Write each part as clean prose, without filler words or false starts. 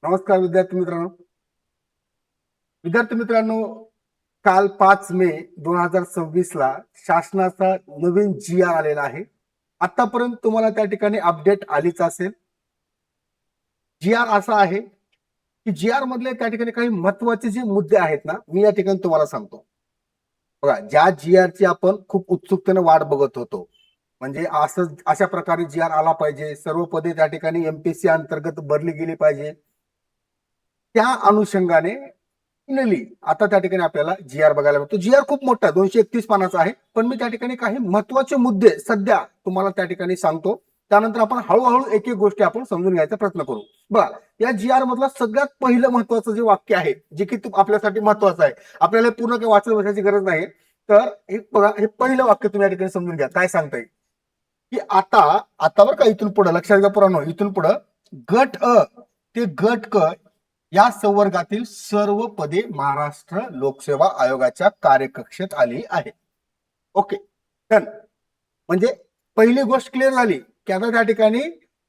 नमस्कार विद्यार्थी मित्रांनो, काल 5 मे 2026 ला शासनाचा नवीन GR आलेला आहे. आतापर्यंत तुम्हाला त्या ठिकाणी अपडेट आलीच असेल. GR असा आहे की GR मधले त्या ठिकाणी काही महत्वाचे जे मुद्दे आहेत ना, मी या ठिकाणी तुम्हाला सांगतो. बघा, ज्या GR ची आपण खूप उत्सुकतेने वाट बघत होतो, म्हणजे असं अशा प्रकारे GR आला पाहिजे, सर्व पदे त्या ठिकाणी MPSC अंतर्गत भरली गेली पाहिजे, त्या अनुषंगाने फायनली आता त्या ठिकाणी आपल्याला GR बघायला मिळतो. GR खूप मोठा 231 पानाचा आहे, पण मी त्या ठिकाणी काही महत्वाचे मुद्दे सध्या तुम्हाला त्या ठिकाणी सांगतो. त्यानंतर आपण हळूहळू एक एक गोष्टी आपण समजून घ्यायचा प्रयत्न करू. बघा, या GR मधलं सगळ्यात पहिलं महत्वाचं जे वाक्य आहे, जे की आपल्यासाठी महत्वाचं आहे, आपल्याला पूर्ण काही वाचत बसायची गरज नाही. तर हे बघा, हे पहिलं वाक्य तुम्ही या ठिकाणी समजून घ्या. काय सांगताय की आता आता बरं का, इथून पुढे लक्षात घ्या पुरानो, इथून पुढे गट अ ते गट क या संवर्गातील सर्व पदे महाराष्ट्र लोकसेवा आयोगाच्या कार्यकक्षेत आली आहे. Okay, done. म्हणजे पहिली गोष्ट क्लिअर झाली की आता त्या ठिकाणी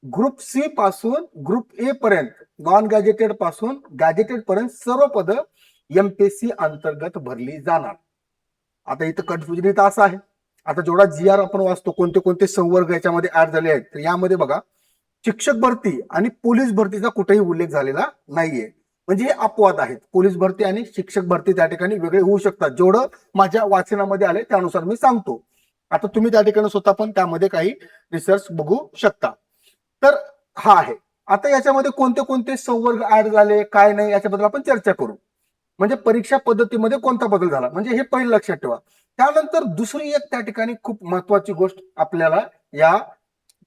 ग्रुप सी पासून ग्रुप ए पर्यंत, नॉन गॅजेटेड पासून गॅजेटेड पर्यंत सर्व पद MPSC अंतर्गत भरली जाणार. आता इथं कन्फ्युजन इथं असं आहे, आता जेवढा GR आपण वाचतो, कोणते कोणते संवर्ग याच्यामध्ये ऍड झाले आहेत, तर यामध्ये बघा, शिक्षक भरती आणि पोलीस भरतीचा कुठेही उल्लेख झालेला नाहीये. म्हणजे हे अपवाद आहेत. पोलीस भरती आणि शिक्षक भरती त्या ठिकाणी वेगळे होऊ शकतात. जेवढं माझ्या वाचनामध्ये आले त्यानुसार मी सांगतो. आता तुम्ही त्या ठिकाणी स्वतः पण त्यामध्ये काही रिसर्च बघू शकता. तर हा आहे. आता याच्यामध्ये कोणते कोणते संवर्ग ऍड झाले, काय नाही, याच्याबद्दल आपण चर्चा करू. म्हणजे परीक्षा पद्धतीमध्ये कोणता बदल झाला, म्हणजे हे पहिलं लक्षात ठेवा. त्यानंतर दुसरी एक त्या ठिकाणी खूप महत्वाची गोष्ट आपल्याला या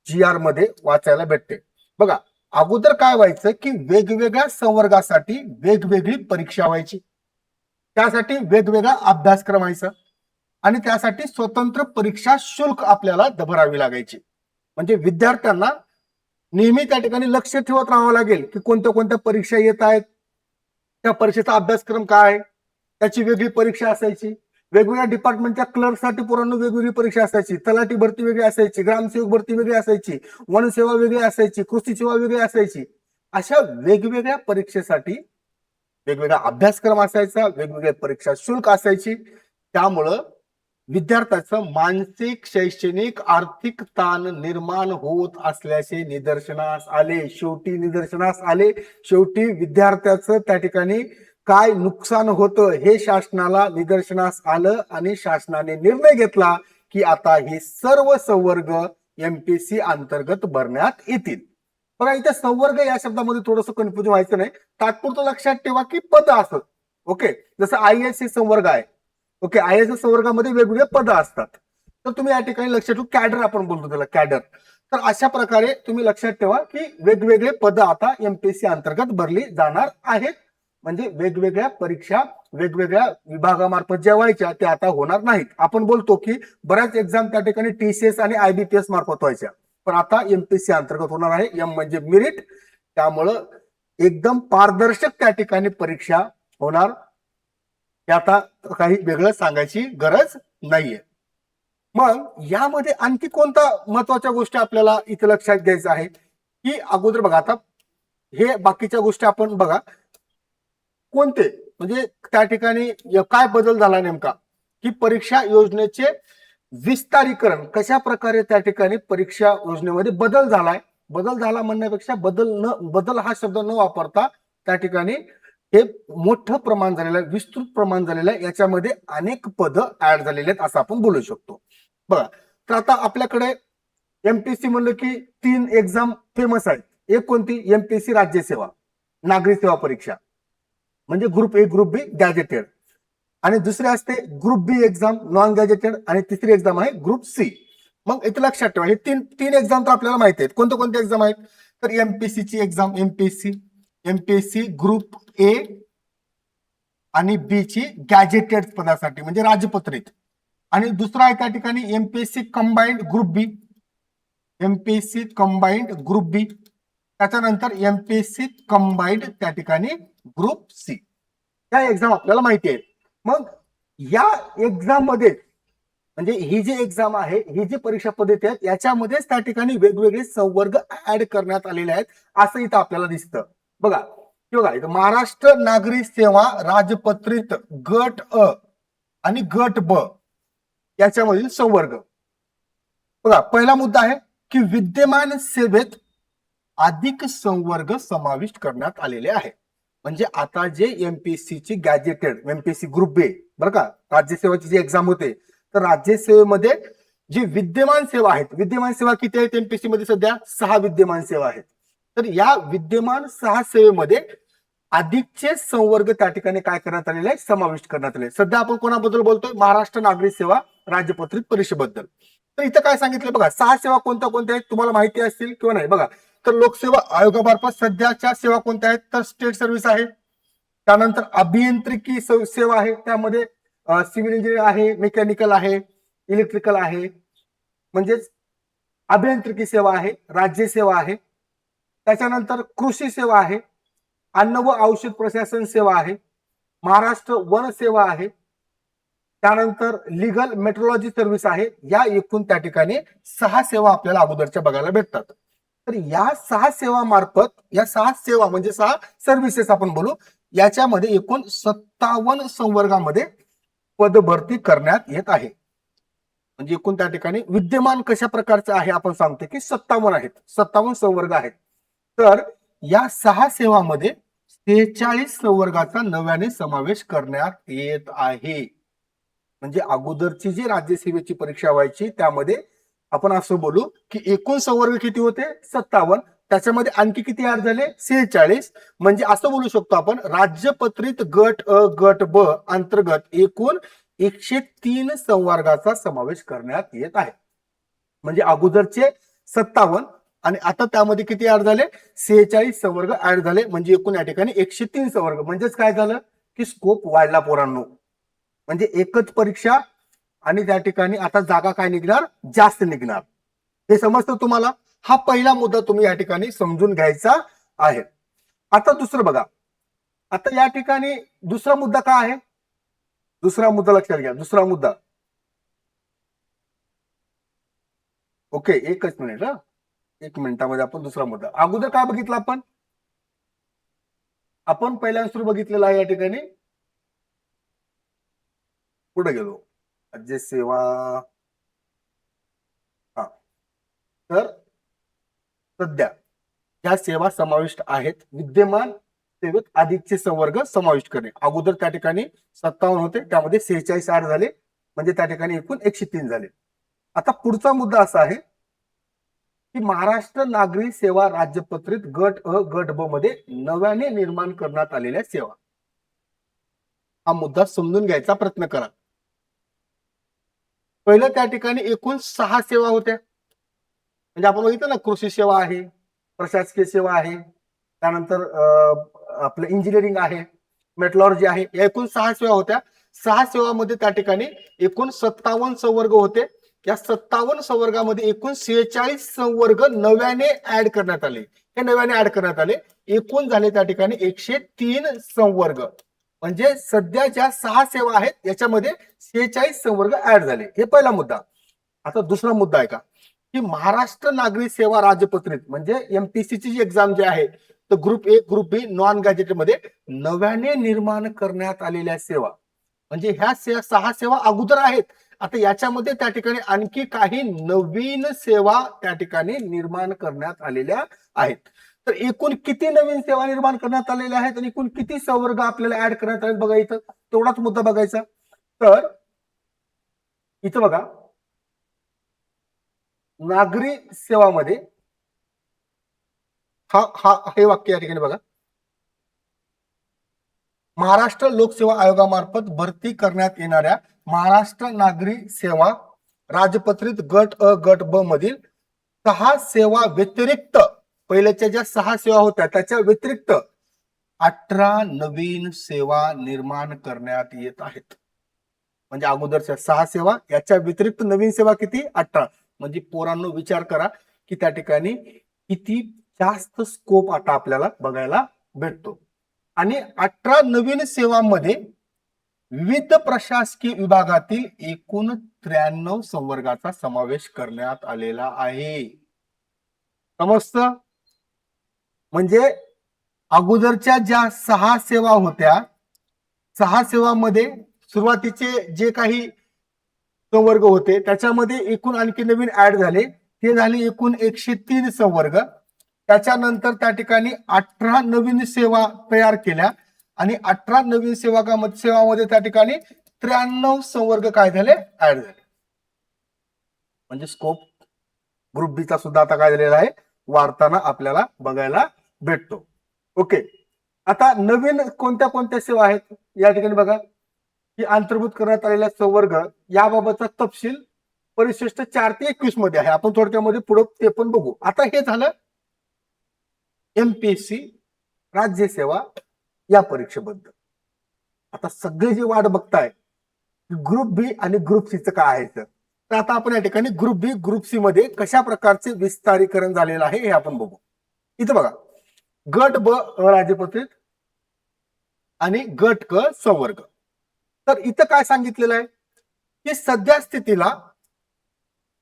GR मध्ये वाचायला भेटते. बघा, अगोदर काय व्हायचं की वेगवेगळ्या संवर्गासाठी वेगवेगळी परीक्षा व्हायची, त्यासाठी वेगवेगळा अभ्यासक्रम व्हायचा आणि त्यासाठी स्वतंत्र परीक्षा शुल्क आपल्याला भरावी लागायची. म्हणजे विद्यार्थ्यांना नेहमी त्या ठिकाणी लक्ष ठेवत राहावं लागेल की कोणत्या कोणत्या परीक्षा येत आहेत, त्या परीक्षेचा अभ्यासक्रम काय, त्याची वेगळी परीक्षा असायची. वेगवेगळ्या डिपार्टमेंटच्या क्लर्कसाठी पोरांनो वेगवेगळी परीक्षा असायची, तलाठी भरती वेगळी असायची, ग्रामसेवक भरती वेगळी असायची, वनसेवा वेगळी असायची, कृषी सेवा वेगळी असायची. अशा वेगवेगळ्या परीक्षेसाठी वेगवेगळा अभ्यासक्रम असायचा, वेगवेगळे परीक्षा शुल्क असायची. त्यामुळं विद्यार्थ्याचं मानसिक, शैक्षणिक, आर्थिक ताण निर्माण होत असल्याचे निदर्शनास आले. शेवटी विद्यार्थ्याचं त्या ठिकाणी काय नुकसान होतं हे शासनाला निदर्शनास आलं आणि शासनाने निर्णय घेतला की आता हे सर्व संवर्ग MPSC अंतर्गत भरण्यात येतील. बघा, इथे संवर्ग या शब्दामध्ये थोडंसं कन्फ्युजन व्हायचं नाही. तात्पुरतं लक्षात ठेवा की पद असत. ओके, जसं IAS संवर्ग आहे. ओके, IAS संवर्गामध्ये वेगवेगळे पद असतात. तर तुम्ही या ठिकाणी लक्षात ठेवू, कॅडर आपण बोलतो त्याला, कॅडर. तर अशा प्रकारे तुम्ही लक्षात ठेवा की वेगवेगळे पद आता MPSC अंतर्गत भरली जाणार आहेत. म्हणजे वेगवेगळ्या परीक्षा वेगवेगळ्या विभागामार्फत ज्या व्हायच्या त्या आता होणार नाहीत. आपण बोलतो की बऱ्याच एक्झाम त्या ठिकाणी TCS आणि IBPS मार्फत व्हायच्या, पण आता MPSC अंतर्गत होणार आहे. M म्हणजे मेरिट. त्यामुळं एकदम पारदर्शक त्या ठिकाणी परीक्षा होणार. आता काही वेगळं सांगायची गरज नाहीये. मग यामध्ये आणखी कोणत्या महत्वाच्या गोष्टी आपल्याला इथे लक्षात घ्यायचं आहे की अगोदर बघा, आता हे बाकीच्या गोष्टी आपण बघा कोणते, म्हणजे त्या ठिकाणी काय बदल झाला नेमका, की परीक्षा योजनेचे विस्तारीकरण कशा प्रकारे त्या ठिकाणी परीक्षा योजनेमध्ये बदल झालाय. बदल झाला म्हणण्यापेक्षा बदल हा शब्द न वापरता त्या ठिकाणी हे मोठं प्रमाण झालेलं आहे, विस्तृत प्रमाण झालेलं आहे, याच्यामध्ये अनेक पद ऍड झालेले आहेत असं आपण बोलू शकतो. बघा, तर आता आपल्याकडे MPSC म्हणलं की 3 एक्झाम फेमस आहेत. एक कोणती, MPSC राज्यसेवा नागरी सेवा परीक्षा, म्हणजे group A group B gazetted, आणि दुसरी असते group B exam non gazetted, आणि तिसरी एक्झाम आहे ग्रुप C. मग इथे लक्षात ठेवा, हे तीन तीन एक्झाम तर आपल्याला माहिती आहेत. कोणते कोणते एक्झाम आहेत, तर MPSC ची एक्झाम MPSC ग्रुप A आणि B ची गॅजेटेड पदासाठी म्हणजे राजपत्रित, आणि दुसरा आहे त्या ठिकाणी MPSC कंबाईंड ग्रुप B, त्याच्यानंतर MPSC कंबाईंड त्या ठिकाणी ग्रुप C. या एक्झाम आपल्याला माहिती आहे. मग या एक्झाम मध्ये म्हणजे ही जी एक्झाम आहे, ही जी परीक्षा पद्धती आहेत, याच्यामध्येच त्या ठिकाणी वेगवेगळे संवर्ग ऍड करण्यात आलेले आहेत असं इथं आपल्याला दिसतं. बघा, की बघा इथं महाराष्ट्र नागरी सेवा राजपत्रित गट अ आणि गट ब याच्यामधील संवर्ग. बघा पहिला मुद्दा आहे की विद्यमान सेवेत अधिक संवर्ग समाविष्ट करण्यात आलेले आहे. म्हणजे आता जे एमपीएससी ची गॅजेटेड एमपीएससी ग्रुप बी बरं का, राज्यसेवाची जी एक्झाम होते, तर राज्यसेवेमध्ये जी विद्यमान सेवा आहेत, विद्यमान सेवा किती आहेत एमपीएससी मध्ये सध्या 6 विद्यमान सेवा आहेत. तर या विद्यमान 6 सेवेमध्ये अधिकचे संवर्ग त्या ठिकाणी काय करण्यात आलेले आहे, समाविष्ट करण्यात आले. सध्या आपण कोणाबद्दल बोलतोय, महाराष्ट्र नागरी सेवा राज्यपत्रित परीक्षेबद्दल. तर इथं काय सांगितलं बघा, 6 सेवा कोणत्या कोणत्या आहेत तुम्हाला माहिती असतील किंवा नाही. बघा तर लोकसेवा आयोगामार्फत सध्याच्या सेवा कोणत्या आहेत, तर स्टेट सर्व्हिस आहे. त्यानंतर अभियांत्रिकी सेवा आहे, त्यामध्ये सिव्हिल इंजिनियर आहे, मेकॅनिकल आहे, इलेक्ट्रिकल आहे, म्हणजेच अभियांत्रिकी सेवा आहे, राज्य सेवा आहे. त्याच्यानंतर कृषी सेवा आहे, अन्न व औषध प्रशासन सेवा आहे, महाराष्ट्र वन सेवा आहे, त्यानंतर लिगल मेट्रोलॉजी सर्व्हिस आहे. या एकूण त्या ठिकाणी 6 सेवा आपल्याला अगोदरच्या बघायला भेटतात. तर या 6 सेवा मार्फत, या 6 सेवा म्हणजे 6 सर्व्हिसेस आपण बोलू, याच्यामध्ये एकूण 57 संवर्गामध्ये पदभरती करण्यात येत आहे. म्हणजे एकूण त्या ठिकाणी विद्यमान कशा प्रकारचं आहे आपण सांगतो की 57 आहेत, 57 संवर्ग आहेत. तर या 6 सेवामध्ये 46 संवर्गाचा नव्याने समावेश करण्यात येत आहे. म्हणजे अगोदरची जी राज्यसेवेची परीक्षा व्हायची त्यामध्ये आपण असं बोलू की एकूण संवर्ग किती होते, 57, त्याच्यामध्ये आणखी किती ऍड झाले, 46. म्हणजे असं बोलू शकतो आपण राज्यपत्रित गट अ गट ब अंतर्गत एकूण 103 संवर्गाचा समावेश करण्यात येत आहे. म्हणजे अगोदरचे 57 आणि आता त्यामध्ये किती ऍड झाले, 46 संवर्ग ऍड झाले. म्हणजे एकूण या ठिकाणी 103 संवर्ग. म्हणजेच काय झालं की स्कोप वाढला पोरांनो. म्हणजे एकच परीक्षा आणि त्या ठिकाणी आता जागा काय निघणार, जास्त निघणार. हे समजतं तुम्हाला. हा पहिला मुद्दा तुम्ही या ठिकाणी समजून घ्यायचा आहे. आता दुसरं बघा, आता या ठिकाणी दुसरा मुद्दा काय आहे, दुसरा मुद्दा लक्षात घ्या. दुसरा मुद्दा, ओके एकच मिनिट, एक मिनिटामध्ये आपण दुसरा मुद्दा. अगोदर काय बघितलं आपण पहिल्या सुरू बघितलेला आहे. या ठिकाणी पुढे गेलो, राज्य सेवा. हा, तर सध्या ज्या सेवा समाविष्ट आहेत, विद्यमान सेवेत अधिकचे संवर्ग समाविष्ट करणे. अगोदर त्या ठिकाणी 57 होते, त्यामध्ये 46 ऍड झाले. म्हणजे त्या ठिकाणी एकूण 103 झाले. आता पुढचा मुद्दा असा आहे की महाराष्ट्र नागरी सेवा राज्यपत्रित गट अ गट ब मध्ये नव्याने निर्माण करण्यात आलेल्या सेवा. हा मुद्दा समजून घ्यायचा प्रयत्न करा. पहिलं त्या ठिकाणी एकूण 6 सेवा होत्या. म्हणजे आपण बघितलं ना, कृषी सेवा आहे, प्रशासकीय सेवा आहे, त्यानंतर आपलं इंजिनिअरिंग आहे, मेट्रोलॉजी आहे. या एकूण 6 सेवा होत्या. 6 सेवामध्ये त्या ठिकाणी एकूण 57 संवर्ग होते. या 57 संवर्गामध्ये एकूण 46 संवर्ग नव्याने ऍड करण्यात आले. हे नव्याने ऍड करण्यात आले. एकूण झाले त्या ठिकाणी 103 संवर्ग. म्हणजे सध्या ज्या 6 सेवा आहेत याच्यामध्ये 46 संवर्ग ऍड झाले. हे पहिला मुद्दा. आता दुसरा मुद्दा आहे का की महाराष्ट्र नागरी सेवा राजपत्रित म्हणजे एमपीएससी ची जी एक्झाम जी आहे, तर group A group B non gazetted मध्ये नव्याने निर्माण करण्यात आलेल्या सेवा. म्हणजे ह्या 6 सेवा अगोदर आहेत. आता याच्यामध्ये त्या ठिकाणी आणखी काही नवीन सेवा त्या ठिकाणी निर्माण करण्यात आलेल्या आहेत. तर एकूण किती नवीन सेवा निर्माण करण्यात आलेल्या आहेत आणि एकूण किती संवर्ग आपल्याला ऍड करण्यात आले बघा. इथं तेवढाच मुद्दा बघायचा. तर इथं बघा, नागरी सेवामध्ये हे वाक्य या ठिकाणी बघा, महाराष्ट्र लोकसेवा आयोगामार्फत भरती करण्यात येणाऱ्या महाराष्ट्र नागरी सेवा राजपत्रित गट अ गट ब मधील 6 सेवा व्यतिरिक्त, पहिल्याच्या ज्या 6 सेवा होत्या त्याच्या व्यतिरिक्त 18 नवीन सेवा निर्माण करण्यात येत आहेत. म्हणजे अगोदरच्या 6 सेवा याच्या व्यतिरिक्त नवीन सेवा किती, 18. म्हणजे पोरांनो विचार करा की त्या ठिकाणी किती जास्त स्कोप आता आपल्याला बघायला भेटतो. आणि 18 नवीन सेवांमध्ये विविध प्रशासकीय विभागातील एकूण 93 संवर्गाचा समावेश करण्यात आलेला आहे. समजतं? म्हणजे अगोदरच्या ज्या 6 सेवा होत्या, 6 सेवामध्ये सुरुवातीचे जे काही संवर्ग होते त्याच्यामध्ये एकूण आणखी नवीन ऍड झाले, ते झाले एकूण 103 संवर्ग. त्याच्यानंतर त्या ठिकाणी 18 नवीन सेवा तयार केल्या आणि 18 नवीन सेवामध्ये त्या ठिकाणी 93 संवर्ग काय झाले, ऍड झाले. म्हणजे स्कोप ग्रुप बी चा सुद्धा आता काय झालेला आहे, वाढताना आपल्याला बघायला भेटतो. ओके, आता नवीन कोणत्या कोणत्या सेवा आहेत या ठिकाणी बघा, की अंतर्भूत करण्यात आलेल्या संवर्ग याबाबतचा तपशील परिशिष्ट 4 ते 21 मध्ये आहे. आपण थोडक्यामध्ये पुढे ते पण बघू. आता हे झालं एमपीएससी राज्यसेवा या परीक्षेबद्दल. आता सगळे जे वाट बघताय ग्रुप बी आणि ग्रुप सी चं काय आहे, तर आता आपण या ठिकाणी ग्रुप बी ग्रुप सी मध्ये कशा प्रकारचे विस्तारीकरण झालेलं आहे हे आपण बघू. इथं बघा, गट ब अराजपत्रित आणि गट क संवर्ग. तर इथं काय सांगितलेलं आहे की सध्या स्थितीला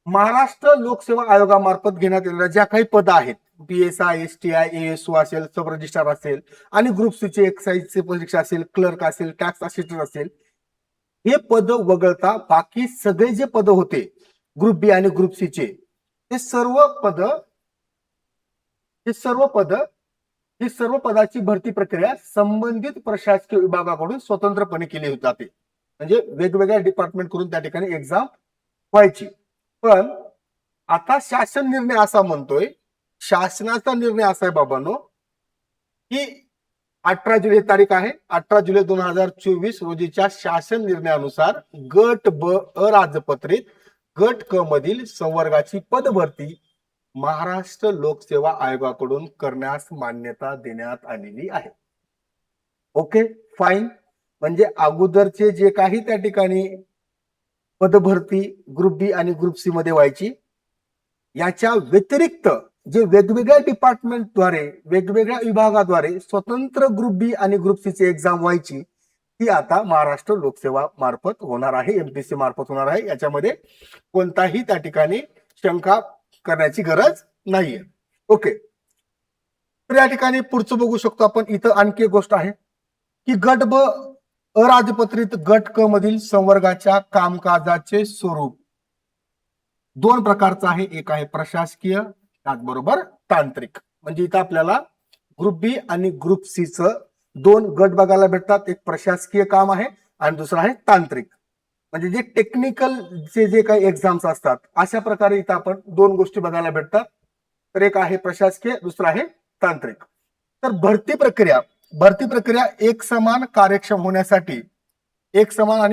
महाराष्ट्र लोकसेवा आयोगामार्फत घेण्यात येणाऱ्या ज्या काही पद आहेत, पीएसआय, एसटीआय, एएसओ असेल, सब रजिस्ट्रार असेल आणि ग्रुप सी चे एक्साइजचे परीक्षा असेल, क्लर्क असेल, टॅक्स असिस्टंट असेल, हे पद वगळता बाकी सगळे जे पद होते ग्रुप बी आणि ग्रुप सी चे, हे सर्व पदाची भरती प्रक्रिया संबंधित प्रशासकीय विभागाकडून स्वतंत्रपणे केली जाते. म्हणजे वेगवेगळ्या डिपार्टमेंट करून त्या ठिकाणी एक्झाम व्हायची. पण आता शासन निर्णय असा म्हणतोय, शासनाचा निर्णय असा आहे बाबांनो, की 18 जुलै तारीख आहे, 18 जुलै 2024 रोजीच्या शासन निर्णयानुसार गट ब अराजपत्रित गट क मधील संवर्गाची पदभरती महाराष्ट्र लोकसेवा आयोगाकडून करण्यास मान्यता देण्यात आलेली आहे. Okay, fine. म्हणजे अगोदरचे जे काही त्या ठिकाणी पदभरती ग्रुप बी आणि ग्रुप सी मध्ये व्हायची, याच्या व्यतिरिक्त जे वेगवेगळ्या डिपार्टमेंटद्वारे वेगवेगळ्या विभागाद्वारे स्वतंत्र ग्रुप बी आणि ग्रुप सी ची एक्झाम व्हायची, ती आता महाराष्ट्र लोकसेवा मार्फत होणार आहे, एमपीएससी मार्फत होणार आहे. याच्यामध्ये कोणताही त्या ठिकाणी शंका करण्याची गरज नाहीये. ओके, तर या ठिकाणी पुढचं बघू शकतो आपण. इथं आणखी एक गोष्ट आहे की गट ब अराजपत्रित गट क मधील संवर्गाच्या कामकाजाचे स्वरूप 2 प्रकारचं आहे. एक आहे प्रशासकीय, त्याचबरोबर तांत्रिक. म्हणजे इथं आपल्याला ग्रुप बी आणि ग्रुप सी चं 2 गट बघायला भेटतात. एक प्रशासकीय काम आहे आणि दुसरं आहे तांत्रिक. म्हणजे जे टेक्निकल जे काही एक्झाम्स असतात अशा प्रकारे इथं आपण 2 गोष्टी बघायला भेटतात. तर एक आहे प्रशासकीय, दुसरं आहे तांत्रिक. तर भरती प्रक्रिया एक समान आणि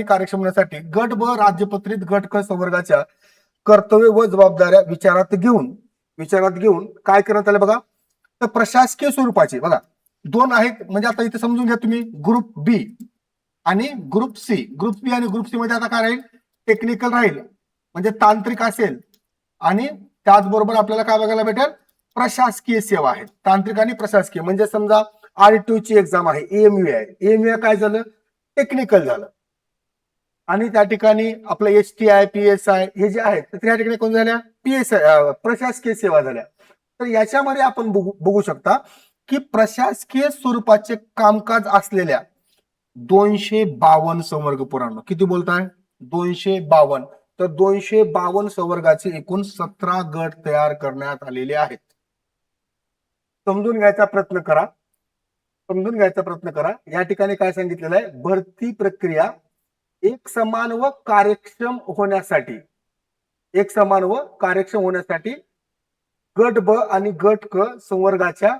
कार्यक्षम होण्यासाठी गट ब राज्यपत्रित गट क संवर्गाच्या कर्तव्य व जबाबदाऱ्या विचारात घेऊन काय करण्यात आलं बघा, तर प्रशासकीय स्वरूपाचे बघा 2 आहेत. म्हणजे आता इथे समजून घ्या तुम्ही, ग्रुप बी आणि ग्रुप सी. ग्रुप बी आणि ग्रुप सी मध्ये आता काय राहील, टेक्निकल राहील, म्हणजे तांत्रिक असेल. आणि त्याचबरोबर आपल्याला काय बघायला भेटेल, प्रशासकीय सेवा आहेत, तांत्रिक आणि प्रशासकीय. म्हणजे समजा आरटीओ ची एक्झाम आहे, एएमयू आहे, एएमयू काय झालं, टेक्निकल झालं. आणि त्या ठिकाणी आपलं एसटीआय, पीएसआय हे जे आहेत, तर त्या ठिकाणी कोण झाल्या, पीएसआय प्रशासकीय सेवा झाल्या. तर याच्यामध्ये आपण बघू शकता की प्रशासकीय स्वरूपाचे कामकाज असलेल्या 252 संवर्ग पुराण. किती बोलताय, 252. तर 252 संवर्गाचे एकूण 17 गट तयार करण्यात आलेले आहेत. समजून घ्यायचा प्रयत्न करा. या ठिकाणी काय सांगितलेलं आहे, भरती प्रक्रिया एक समान व कार्यक्षम होण्यासाठी गट ब आणि गट क संवर्गाच्या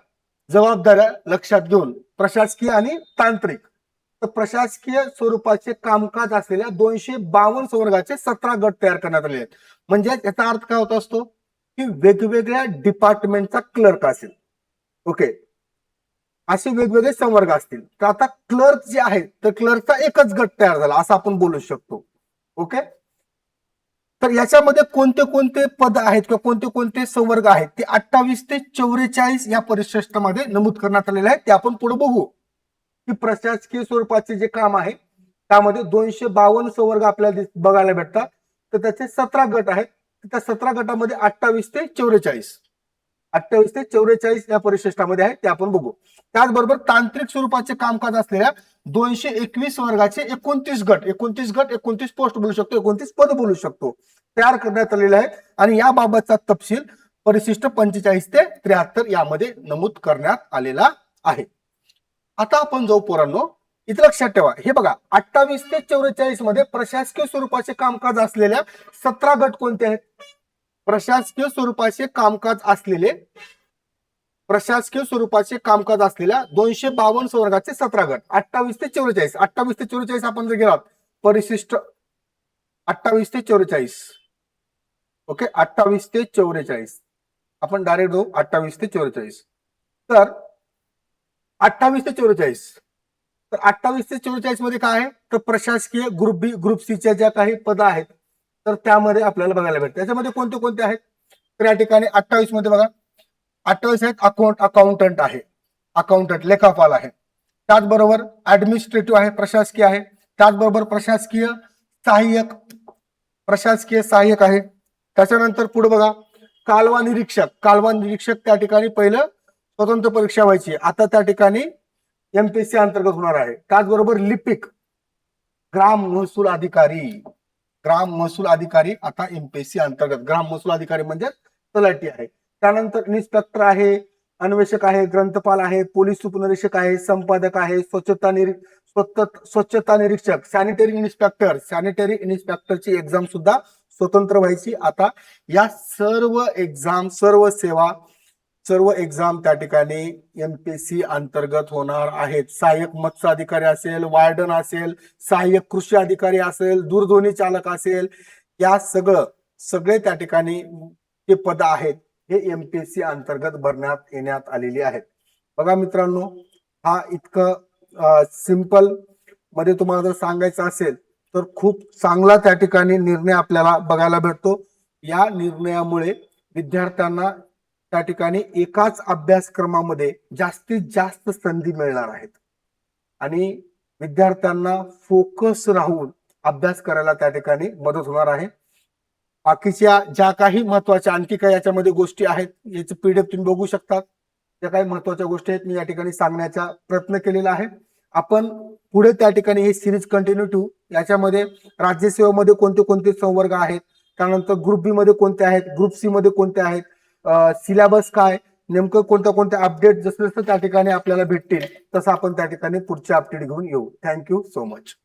जबाबदाऱ्या लक्षात घेऊन प्रशासकीय आणि तांत्रिक, तर प्रशासकीय स्वरूपाचे कामकाज असलेल्या 252 संवर्गाचे 17 गट तयार करण्यात आले आहेत. म्हणजे याचा अर्थ काय होत असतो की वेगवेगळ्या डिपार्टमेंटचा क्लर्क असेल. ओके, असे वेगवेगळे संवर्ग असतील. तर आता क्लर्क जे आहेत, तर क्लर्कचा एकच गट तयार झाला असं आपण बोलू शकतो. ओके, तर याच्यामध्ये कोणते कोणते पद आहेत किंवा कोणते कोणते संवर्ग आहेत ते 28 ते 44 या परिशिष्टामध्ये नमूद करण्यात आलेले आहेत. ते आपण पुढे बघू की प्रशासकीय स्वरूपाचे जे काम आहे त्यामध्ये 252 संवर्ग आपल्याला बघायला भेटतात. तर त्याचे 17 गट आहेत. त्या 17 गटामध्ये 28 ते 44 28 ते 44 या परिशिष्टामध्ये आहे, ते आपण बघू. त्याचबरोबर तांत्रिक स्वरूपाचे कामकाज असलेल्या 221 वर्गाचे 29 गट, 29 पोस्ट बोलू शकतो, 29 पद बोलू शकतो, तयार करण्यात आलेले आहेत. आणि याबाबतचा तपशील परिशिष्ट 45 ते 73 यामध्ये नमूद करण्यात आलेला आहे. आता आपण जाऊ पोरांनो, इथे लक्षात ठेवा, हे बघा 28 ते 44 मध्ये प्रशासकीय स्वरूपाचे कामकाज असलेल्या 17 गट कोणते आहेत? प्रशासकीय स्वरूपाचे कामकाज असलेले, प्रशासकीय स्वरूपाचे कामकाज असलेल्या 252 वर्गाचे 17 गट. 28 ते 44, 28 ते 44 आपण जर गेलात परिशिष्ट 28 ते 44, ओके, 28 ते 44 आपण डायरेक्ट जाऊ 28 ते 44. तर 28 ते 44, तर 28 ते 44 मध्ये काय आहे? तर प्रशासकीय ग्रुप बी, ग्रुप सीच्या ज्या काही पद आहेत, तर त्यामध्ये आपल्याला बघायला भेटतं. त्याच्यामध्ये कोणते कोणते आहेत? तर या ठिकाणी 28 मध्ये बघा, 28 आहेत अकाउंटंट आहे, अकाउंटंट लेखापाल आहे. त्याचबरोबर ऍडमिनिस्ट्रेटिव्ह आहे, प्रशासकीय आहे. त्याचबरोबर प्रशासकीय सहाय्यक, प्रशासकीय सहाय्यक आहे. त्याच्यानंतर पुढे बघा कालवा निरीक्षक, कालवा निरीक्षक त्या ठिकाणी पहिलं स्वतंत्र परीक्षा व्हायची, आता त्या ठिकाणी एमपीएससी अंतर्गत होणार आहे. त्याचबरोबर लिपिक, ग्राम महसूल अधिकारी, ग्राम महसूल अधिकारी आता एमपीएससी अंतर्गत, ग्राम महसूल अधिकारी म्हणजे तलाठी आहे. त्यानंतर इन्स्पेक्टर आहे, अन्वेषक आहे, ग्रंथपाल आहे, पोलीस उपनिरीक्षक आहे, संपादक आहे, स्वच्छता निरीक्षक, सॅनिटरी इन्स्पेक्टर, सॅनिटरी इन्स्पेक्टरची एक्झाम सुद्धा स्वतंत्र व्हायची. आता या सर्व एक्झाम, सर्व सेवा, सर्व एक्झाम त्या ठिकाणी एमपीएससी अंतर्गत होणार आहेत. सहाय्यक मत्स्य अधिकारी असेल, वार्डन असेल, सहाय्यक कृषी अधिकारी असेल, दूरध्वनी चालक असेल, या सगळे त्या ठिकाणी जे पद आहेत हे एमपीएससी अंतर्गत भरण्यात येण्यात आलेली आहेत. बघा मित्रांनो, हा इतकं सिंपल मध्ये तुम्हाला जर सांगायचं असेल तर खूप चांगला त्या ठिकाणी निर्णय आपल्याला बघायला भेटतो. या निर्णयामुळे विद्यार्थ्यांना त्या ठिकाणी एकाच अभ्यासक्रमामध्ये जास्तीत जास्त संधी मिळणार आहेत आणि विद्यार्थ्यांना फोकस राहून अभ्यास करायला त्या ठिकाणी मदत होणार आहे. बाकीच्या ज्या काही महत्वाच्या आणखी काही याच्यामध्ये गोष्टी आहेत, याचे पीडीएफ तुम्ही बघू शकतात. ज्या काही महत्वाच्या गोष्टी आहेत मी या ठिकाणी सांगण्याचा प्रयत्न केलेला आहे. आपण पुढे त्या ठिकाणी हे सिरीज कंटिन्यू ठेवू. याच्यामध्ये राज्यसेवेमध्ये कोणते कोणते संवर्ग आहेत, त्यानंतर ग्रुप बी मध्ये कोणते आहेत, ग्रुप सी मध्ये कोणते आहेत, सिलेबस काय, नेमकं कोणत्या कोणत्या अपडेट जसं जसं त्या ठिकाणी आपल्याला भेटतील तसं आपण त्या ठिकाणी पुढचे अपडेट घेऊन येऊ. Thank you so much.